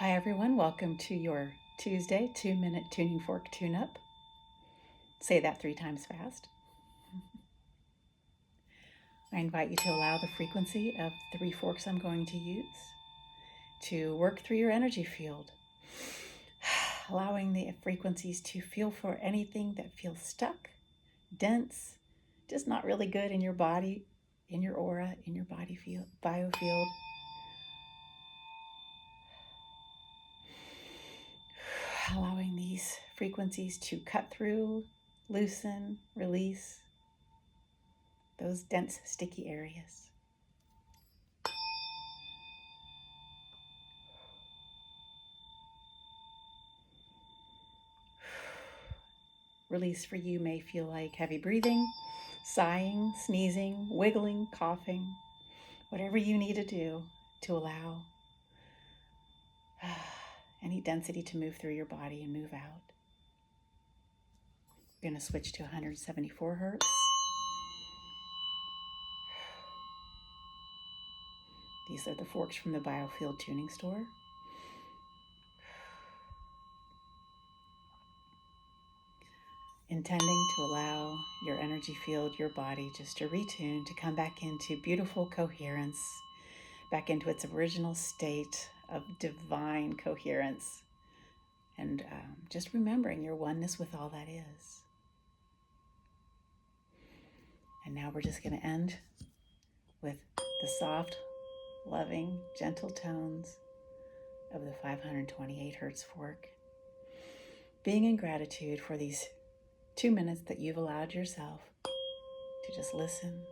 Hi everyone, welcome to your Tuesday 2-minute tuning fork tune-up. Say that 3 times fast. I invite you to allow the frequency of the 3 forks I'm going to use to work through your energy field, allowing the frequencies to feel for anything that feels stuck, dense, just not really good in your body, in your aura, in your body field, biofield. Allowing these frequencies to cut through, loosen, release those dense, sticky areas. Release for you may feel like heavy breathing, sighing, sneezing, wiggling, coughing, whatever you need to do to allow any density to move through your body and move out. We're going to switch to 174 hertz. These are the forks from the Biofield Tuning Store. Intending to allow your energy field, your body, just to retune, to come back into beautiful coherence, back into its original state of divine coherence, and just remembering your oneness with all that is. And now we're just going to end with the soft, loving, gentle tones of the 528 hertz fork, being in gratitude for these 2 minutes that you've allowed yourself to just listen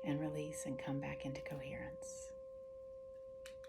and release and come back into coherence.